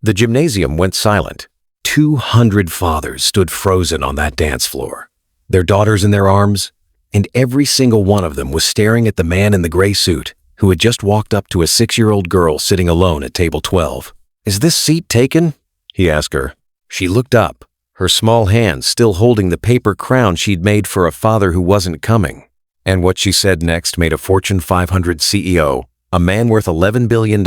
The gymnasium went silent. 200 fathers stood frozen on that dance floor, their daughters in their arms, and every single one of them was staring at the man in the gray suit who had just walked up to a 6-year-old girl sitting alone at table 12. "Is this seat taken?" he asked her. She looked up, her small hands still holding the paper crown she'd made for a father who wasn't coming. And what she said next made a Fortune 500 CEO, a man worth $11 billion,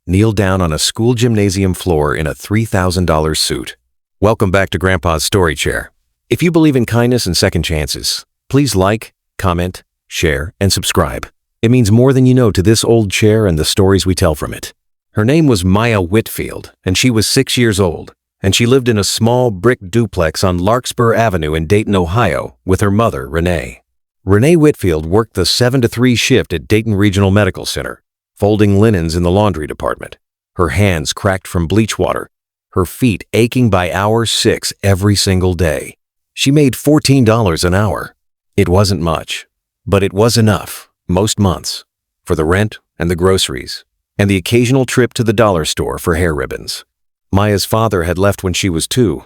kneel down on a school gymnasium floor in a $3,000 suit. Welcome back to Grandpa's Story Chair. If you believe in kindness and second chances, please like, comment, share, and subscribe. It means more than you know to this old chair and the stories we tell from it. Her name was Maya Whitfield, and she was 6 years old, and she lived in a small brick duplex on Larkspur Avenue in Dayton, Ohio, with her mother, Renee. Renee Whitfield worked the 7 to 3 shift at Dayton Regional Medical Center, folding linens in the laundry department, her hands cracked from bleach water, her feet aching by hour 6 every single day. She made $14 an hour. It wasn't much, but it was enough, most months, for the rent and the groceries, and the occasional trip to the dollar store for hair ribbons. Maya's father had left when she was 2.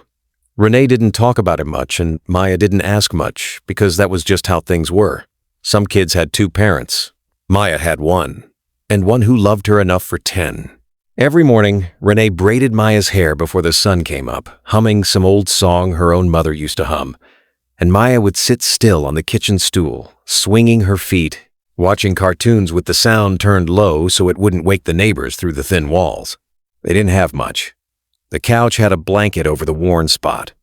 Renee didn't talk about it much, and Maya didn't ask much, because that was just how things were. Some kids had 2 parents. Maya had 1, and one who loved her enough for 10. Every morning, Renee braided Maya's hair before the sun came up, humming some old song her own mother used to hum, and Maya would sit still on the kitchen stool, swinging her feet, watching cartoons with the sound turned low so it wouldn't wake the neighbors through the thin walls. They didn't have much. The couch had a blanket over the worn spot.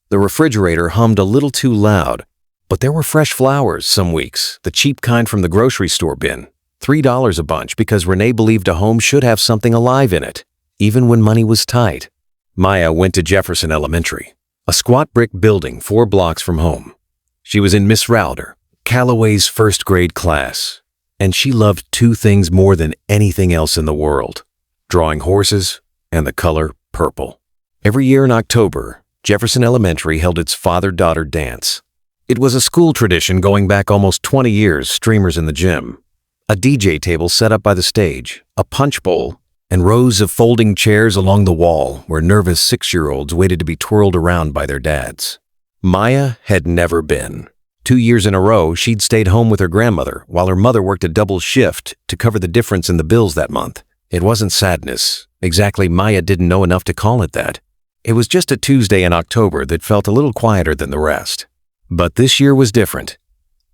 The refrigerator hummed a little too loud, but there were fresh flowers some weeks, the cheap kind from the grocery store bin, $3 a bunch, because Renee believed a home should have something alive in it, even when money was tight. Maya went to Jefferson Elementary, a squat brick building 4 blocks from home. She was in Miss Rauder, Calloway's first grade class, and she loved 2 things more than anything else in the world: drawing horses and the color purple. Every year in October, Jefferson Elementary held its father-daughter dance. It was a school tradition going back almost 20 years, streamers in the gym, a DJ table set up by the stage, a punch bowl, and rows of folding chairs along the wall where nervous 6-year-olds waited to be twirled around by their dads. Maya had never been. 2 years in a row, she'd stayed home with her grandmother while her mother worked a double shift to cover the difference in the bills that month. It wasn't sadness. Exactly, Maya didn't know enough to call it that. It was just a Tuesday in October that felt a little quieter than the rest. But this year was different.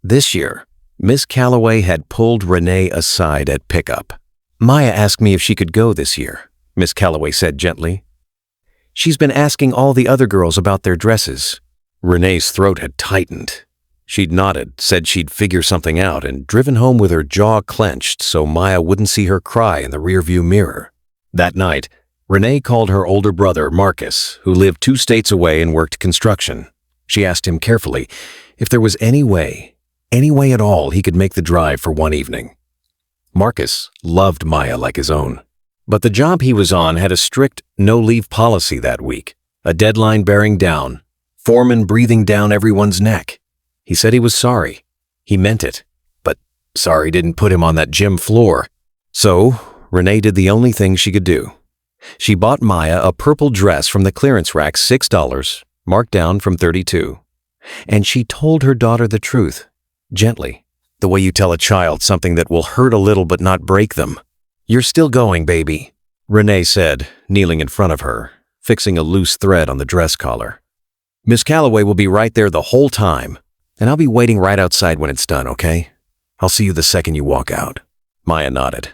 This year, Miss Calloway had pulled Renee aside at pickup. "Maya asked me if she could go this year," Miss Calloway said gently. "She's been asking all the other girls about their dresses." Renee's throat had tightened. She'd nodded, said she'd figure something out, and driven home with her jaw clenched so Maya wouldn't see her cry in the rearview mirror. That night, Renee called her older brother, Marcus, who lived 2 states away and worked construction. She asked him carefully if there was any way at all he could make the drive for one evening. Marcus loved Maya like his own. But the job he was on had a strict no-leave policy that week, a deadline bearing down, foreman breathing down everyone's neck. He said he was sorry. He meant it. But sorry didn't put him on that gym floor. So Renee did the only thing she could do. She bought Maya a purple dress from the clearance rack, $6, marked down from $32. And she told her daughter the truth, gently, the way you tell a child something that will hurt a little but not break them. "You're still going, baby," Renee said, kneeling in front of her, fixing a loose thread on the dress collar. "Miss Calloway will be right there the whole time, and I'll be waiting right outside when it's done, okay? I'll see you the second you walk out." Maya nodded,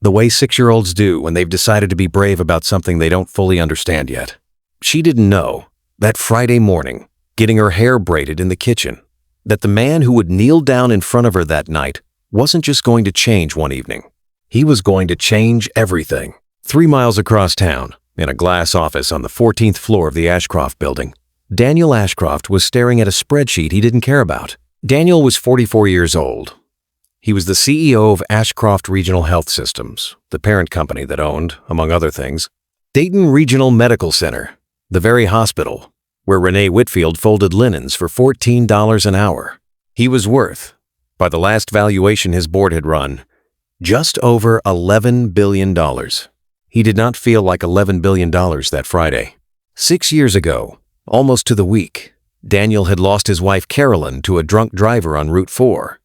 the way 6-year-olds do when they've decided to be brave about something they don't fully understand yet. She didn't know, that Friday morning, getting her hair braided in the kitchen, that the man who would kneel down in front of her that night wasn't just going to change one evening. He was going to change everything. 3 miles across town, in a glass office on the 14th floor of the Ashcroft building, Daniel Ashcroft was staring at a spreadsheet he didn't care about. Daniel was 44 years old. He was the CEO of Ashcroft Regional Health Systems, the parent company that owned, among other things, Dayton Regional Medical Center, the very hospital where Renee Whitfield folded linens for $14 an hour. He was worth, by the last valuation his board had run, just over $11 billion. He did not feel like $11 billion that Friday. 6 years ago, almost to the week, Daniel had lost his wife Carolyn to a drunk driver on Route 4.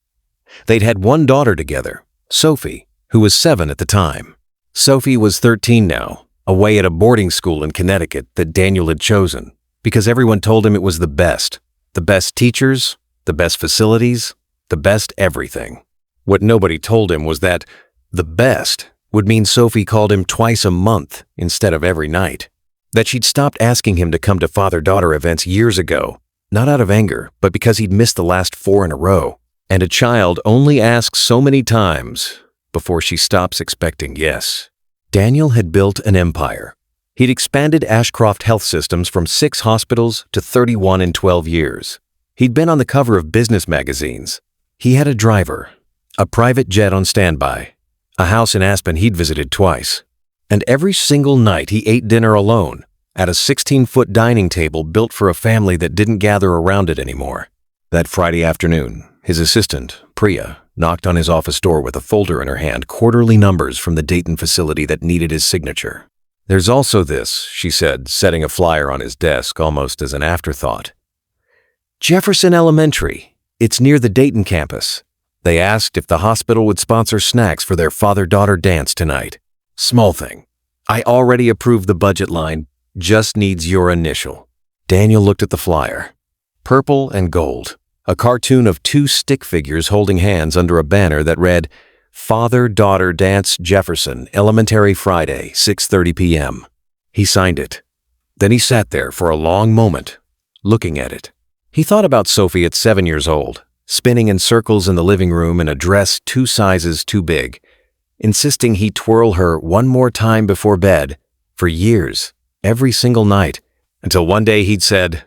They'd had one daughter together, Sophie, who was 7 at the time. Sophie was 13 now, away at a boarding school in Connecticut that Daniel had chosen because everyone told him it was the best teachers, the best facilities, the best everything. What nobody told him was that the best would mean Sophie called him twice a month instead of every night. That she'd stopped asking him to come to father-daughter events years ago, not out of anger, but because he'd missed the last 4 in a row. And a child only asks so many times before she stops expecting yes. Daniel had built an empire. He'd expanded Ashcroft Health Systems from 6 hospitals to 31 in 12 years. He'd been on the cover of business magazines. He had a driver, a private jet on standby, a house in Aspen he'd visited twice. And every single night he ate dinner alone at a 16-foot dining table built for a family that didn't gather around it anymore. That Friday afternoon, his assistant, Priya, knocked on his office door with a folder in her hand, quarterly numbers from the Dayton facility that needed his signature. "There's also this," she said, setting a flyer on his desk almost as an afterthought. "Jefferson Elementary. It's near the Dayton campus. They asked if the hospital would sponsor snacks for their father-daughter dance tonight. Small thing. I already approved the budget line. Just needs your initial." Daniel looked at the flyer. Purple and gold. A cartoon of 2 stick figures holding hands under a banner that read, "Father-Daughter Dance Jefferson, Elementary Friday, 6:30 p.m. He signed it. Then he sat there for a long moment, looking at it. He thought about Sophie at 7 years old, spinning in circles in the living room in a dress 2 sizes too big, insisting he twirl her one more time before bed, for years, every single night, until one day he'd said,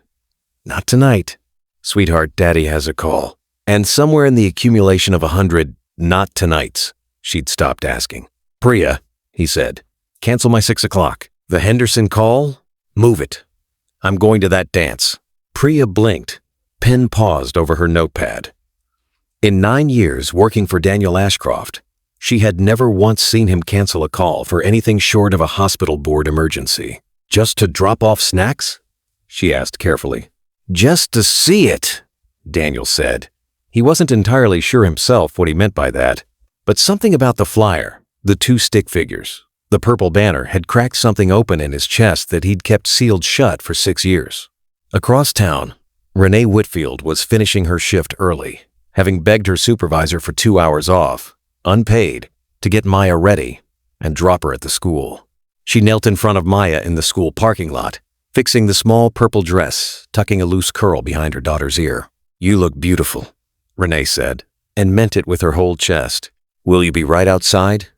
"Not tonight. Sweetheart, Daddy has a call." And somewhere in the accumulation of 100 not tonights, she'd stopped asking. "Priya," he said, "cancel my 6 o'clock. The Henderson call? Move it. I'm going to that dance." Priya blinked, pen paused over her notepad. In 9 years working for Daniel Ashcroft, she had never once seen him cancel a call for anything short of a hospital board emergency. "Just to drop off snacks?" she asked carefully. "Just to see it," Daniel said. He wasn't entirely sure himself what he meant by that, but something about the flyer, the 2 stick figures, the purple banner had cracked something open in his chest that he'd kept sealed shut for 6 years. Across town, Renee Whitfield was finishing her shift early, having begged her supervisor for 2 hours off, unpaid, to get Maya ready and drop her at the school. She knelt in front of Maya in the school parking lot, fixing the small purple dress, tucking a loose curl behind her daughter's ear. "You look beautiful," Renee said, and meant it with her whole chest. "Will you be right outside?"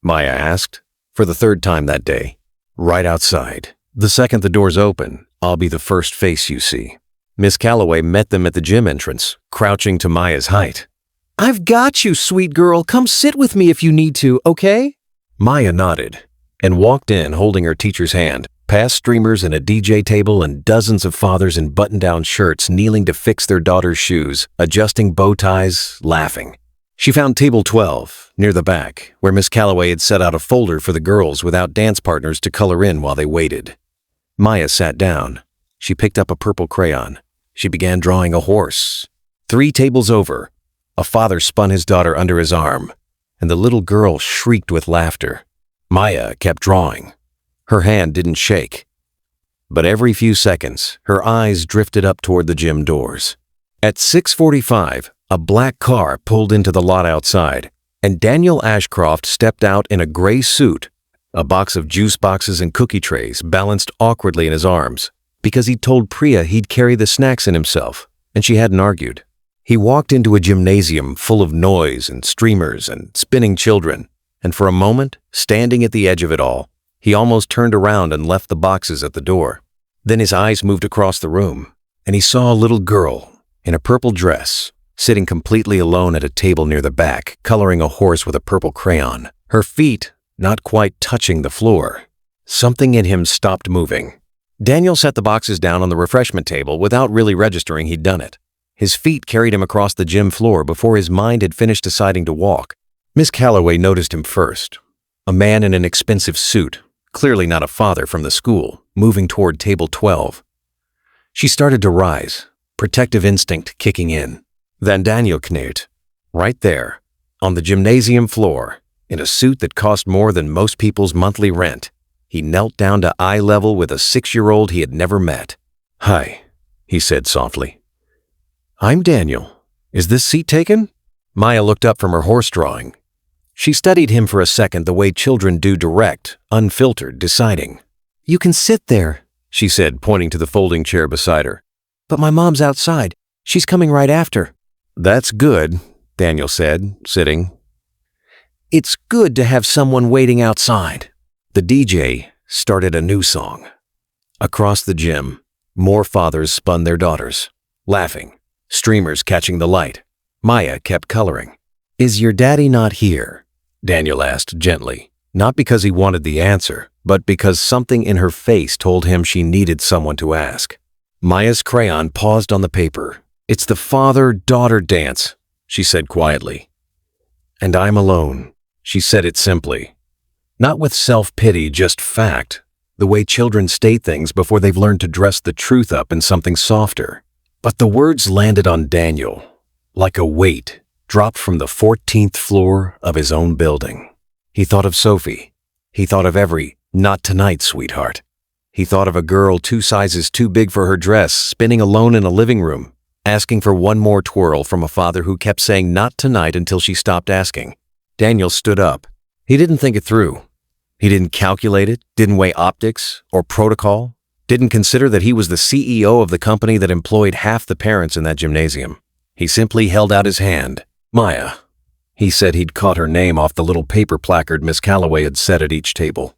Maya asked, for the 3rd time that day. "Right outside. The second the doors open, I'll be the first face you see." Miss Calloway met them at the gym entrance, crouching to Maya's height. "I've got you, sweet girl. Come sit with me if you need to, okay?" Maya nodded and walked in holding her teacher's hand, past streamers and a DJ table and dozens of fathers in button-down shirts kneeling to fix their daughter's shoes, adjusting bow ties, laughing. She found table 12, near the back, where Miss Calloway had set out a folder for the girls without dance partners to color in while they waited. Maya sat down. She picked up a purple crayon. She began drawing a horse. 3 tables over, a father spun his daughter under his arm, and the little girl shrieked with laughter. Maya kept drawing. Her hand didn't shake. But every few seconds, her eyes drifted up toward the gym doors. At 6:45, a black car pulled into the lot outside, and Daniel Ashcroft stepped out in a gray suit, a box of juice boxes and cookie trays balanced awkwardly in his arms, because he'd told Priya he'd carry the snacks in himself, and she hadn't argued. He walked into a gymnasium full of noise and streamers and spinning children, and for a moment, standing at the edge of it all, he almost turned around and left the boxes at the door. Then his eyes moved across the room, and he saw a little girl in a purple dress, sitting completely alone at a table near the back, coloring a horse with a purple crayon, her feet not quite touching the floor. Something in him stopped moving. Daniel set the boxes down on the refreshment table without really registering he'd done it. His feet carried him across the gym floor before his mind had finished deciding to walk. Miss Calloway noticed him first. A man in an expensive suit, clearly not a father from the school, moving toward table 12. She started to rise, protective instinct kicking in. Then Daniel kneelt, right there, on the gymnasium floor, in a suit that cost more than most people's monthly rent. He knelt down to eye level with a 6-year-old he had never met. "Hi," he said softly. "I'm Daniel. Is this seat taken?" Maya looked up from her horse drawing. She studied him for a second the way children do, direct, unfiltered, deciding. "You can sit there," she said, pointing to the folding chair beside her. "But my mom's outside. She's coming right after." "That's good," Daniel said, sitting. "It's good to have someone waiting outside." The DJ started a new song. Across the gym, more fathers spun their daughters, laughing, streamers catching the light. Maya kept coloring. "Is your daddy not here?" Daniel asked gently, not because he wanted the answer, but because something in her face told him she needed someone to ask. Maya's crayon paused on the paper. "It's the father-daughter dance," she said quietly. "And I'm alone." She said it simply. Not with self-pity, just fact, the way children state things before they've learned to dress the truth up in something softer. But the words landed on Daniel, like a weight dropped from the 14th floor of his own building. He thought of Sophie. He thought of every "not tonight, sweetheart." He thought of a girl 2 sizes too big for her dress, spinning alone in a living room, asking for one more twirl from a father who kept saying "not tonight" until she stopped asking. Daniel stood up. He didn't think it through. He didn't calculate it, didn't weigh optics or protocol, didn't consider that he was the CEO of the company that employed half the parents in that gymnasium. He simply held out his hand. "Maya." He said he'd caught her name off the little paper placard Miss Calloway had set at each table.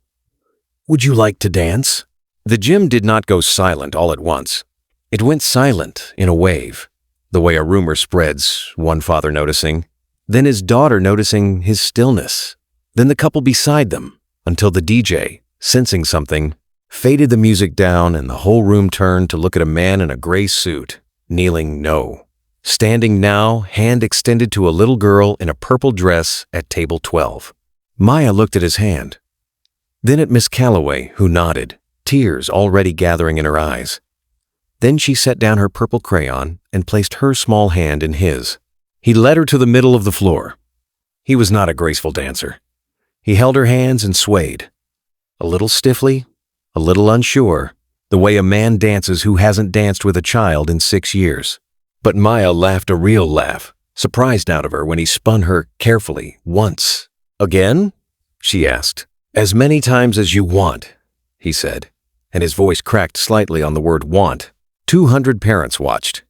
"Would you like to dance?" The gym did not go silent all at once. It went silent in a wave, the way a rumor spreads, one father noticing, then his daughter noticing his stillness, then the couple beside them, until the DJ, sensing something, faded the music down and the whole room turned to look at a man in a gray suit, kneeling no, standing now, hand extended to a little girl in a purple dress at table 12. Maya looked at his hand, then at Miss Calloway, who nodded, tears already gathering in her eyes. Then she set down her purple crayon and placed her small hand in his. He led her to the middle of the floor. He was not a graceful dancer. He held her hands and swayed, a little stiffly, a little unsure, the way a man dances who hasn't danced with a child in 6 years. But Maya laughed a real laugh, surprised out of her when he spun her carefully once. "Again?" she asked. "As many times as you want," he said, and his voice cracked slightly on the word want. 200 parents watched.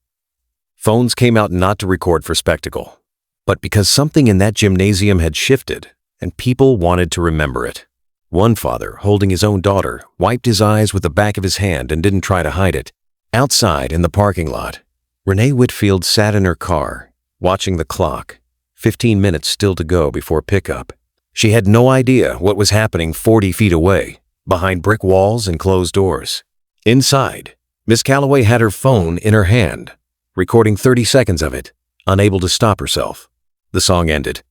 Phones came out not to record for spectacle, but because something in that gymnasium had shifted, and people wanted to remember it. One father, holding his own daughter, wiped his eyes with the back of his hand and didn't try to hide it. Outside in the parking lot, Renee Whitfield sat in her car, watching the clock, 15 minutes still to go before pickup. She had no idea what was happening 40 feet away, behind brick walls and closed doors. Inside, Miss Calloway had her phone in her hand, recording 30 seconds of it, unable to stop herself. The song ended.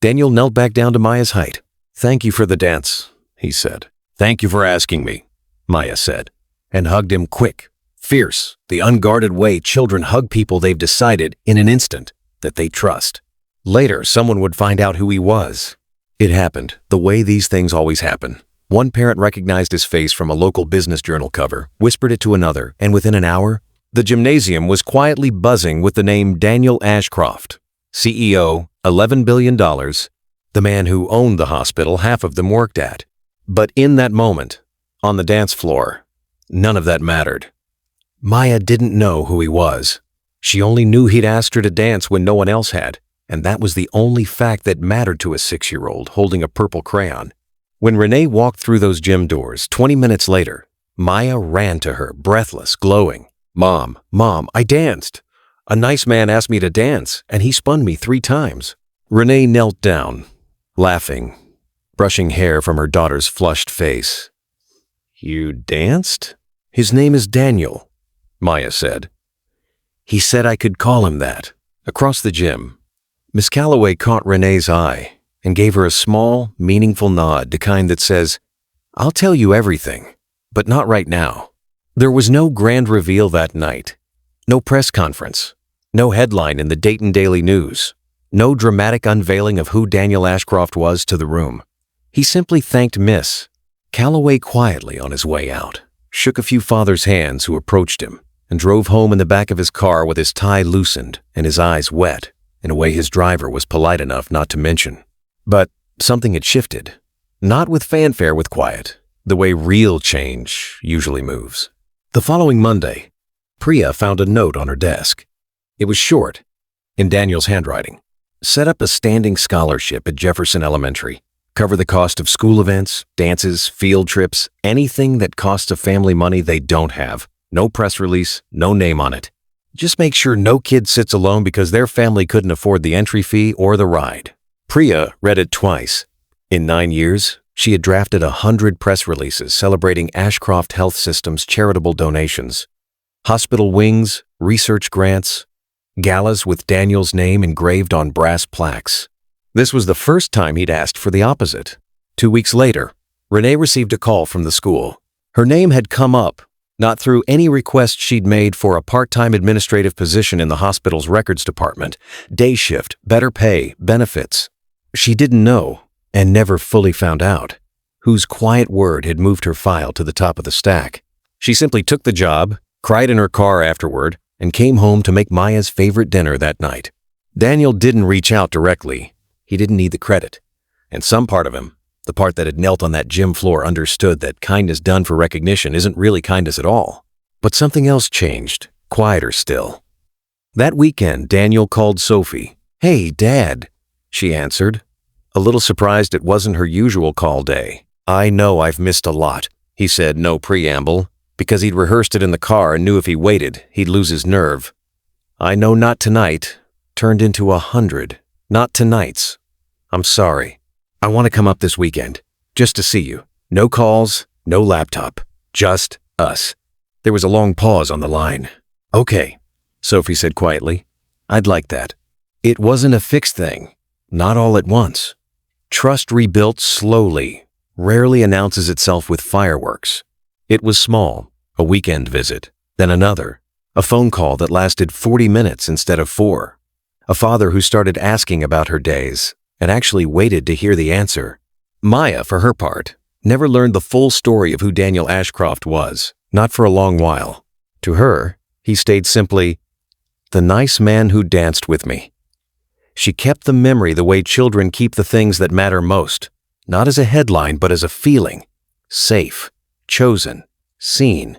Daniel knelt back down to Maya's height. "Thank you for the dance," he said. "Thank you for asking me," Maya said, and hugged him quick, fierce, the unguarded way children hug people they've decided in an instant that they trust. Later, someone would find out who he was. It happened the way these things always happen. One parent recognized his face from a local business journal cover, whispered it to another, and within an hour, the gymnasium was quietly buzzing with the name Daniel Ashcroft, CEO, $11 billion, the man who owned the hospital half of them worked at. But in that moment, on the dance floor, none of that mattered. Maya didn't know who he was. She only knew he'd asked her to dance when no one else had, and that was the only fact that mattered to a 6-year-old holding a purple crayon. When Renee walked through those gym doors 20 minutes later, Maya ran to her, breathless, glowing. Mom, I danced. A nice man asked me to dance, and he spun me 3 times. Renee knelt down, laughing, brushing hair from her daughter's flushed face. You danced? His name is Daniel, Maya said. He said I could call him that. Across the gym, Miss Calloway caught Renee's eye. and gave her a small, meaningful nod, the kind that says, "I'll tell you everything, but not right now." There was no grand reveal that night, no press conference, no headline in the Dayton Daily News, no dramatic unveiling of who Daniel Ashcroft was to the room. He simply thanked Miss Calloway quietly on his way out, shook a few fathers' hands who approached him, and drove home in the back of his car with his tie loosened and his eyes wet in a way his driver was polite enough not to mention. But something had shifted, not with fanfare, with quiet, the way real change usually moves. The following Monday, Priya found a note on her desk. It was short, in Daniel's handwriting. Set up a standing scholarship at Jefferson Elementary. Cover the cost of school events, dances, field trips, anything that costs a family money they don't have. No press release, no name on it. Just make sure no kid sits alone because their family couldn't afford the entry fee or the ride. Priya read it twice. In 9 years, she had drafted 100 press releases celebrating Ashcroft Health System's charitable donations. Hospital wings, research grants, galas with Daniel's name engraved on brass plaques. This was the first time he'd asked for the opposite. 2 weeks later, Renee received a call from the school. Her name had come up, not through any request she'd made for a part-time administrative position in the hospital's records department, day shift, better pay, benefits. She didn't know, and never fully found out, whose quiet word had moved her file to the top of the stack. She simply took the job, cried in her car afterward, and came home to make Maya's favorite dinner that night. Daniel didn't reach out directly. He didn't need the credit. And some part of him, the part that had knelt on that gym floor, understood that kindness done for recognition isn't really kindness at all. But something else changed, quieter still. That weekend, Daniel called Sophie. "Hey, Dad," she answered, a little surprised it wasn't her usual call day. "I know I've missed a lot," he said, no preamble, because he'd rehearsed it in the car and knew if he waited, he'd lose his nerve. "I know not tonight turned into 100, not tonight's. I'm sorry. I want to come up this weekend, just to see you. No calls, no laptop, just us." There was a long pause on the line. "Okay," Sophie said quietly. "I'd like that." It wasn't a fixed thing, not all at once. Trust rebuilt slowly, rarely announces itself with fireworks. It was small, a weekend visit, then another, a phone call that lasted 40 minutes instead of 4, a father who started asking about her days and actually waited to hear the answer. Maya, for her part, never learned the full story of who Daniel Ashcroft was, not for a long while. To her, he stayed simply, "the nice man who danced with me." She kept the memory the way children keep the things that matter most, not as a headline but as a feeling. Safe, chosen, seen.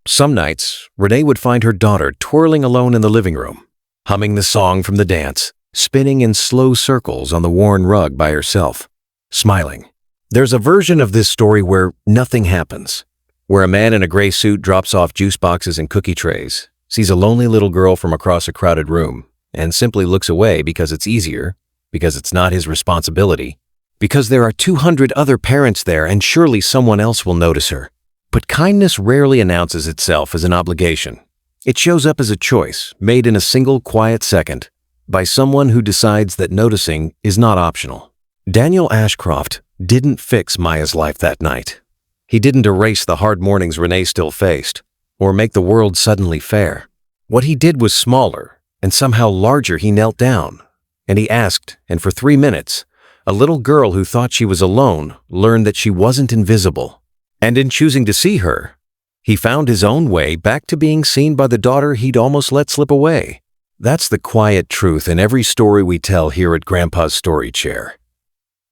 Some nights, Renee would find her daughter twirling alone in the living room, humming the song from the dance, spinning in slow circles on the worn rug by herself, smiling. There's a version of this story where nothing happens, where a man in a gray suit drops off juice boxes and cookie trays, sees a lonely little girl from across a crowded room, and simply looks away because it's easier, because it's not his responsibility, because there are 200 other parents there and surely someone else will notice her. But kindness rarely announces itself as an obligation. It shows up as a choice made in a single quiet second by someone who decides that noticing is not optional. Daniel Ashcroft didn't fix Maya's life that night. He didn't erase the hard mornings Renee still faced, or make the world suddenly fair. What he did was smaller, and somehow larger. He knelt down, and he asked, and for 3 minutes, a little girl who thought she was alone learned that she wasn't invisible. And in choosing to see her, he found his own way back to being seen by the daughter he'd almost let slip away. That's the quiet truth in every story we tell here at Grandpa's Story Chair.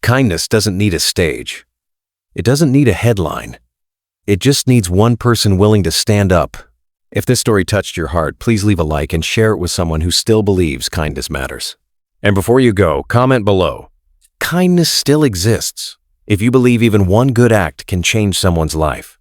Kindness doesn't need a stage. It doesn't need a headline. It just needs one person willing to stand up. If this story touched your heart, please leave a like and share it with someone who still believes kindness matters. And before you go, comment below. Kindness still exists if you believe even one good act can change someone's life.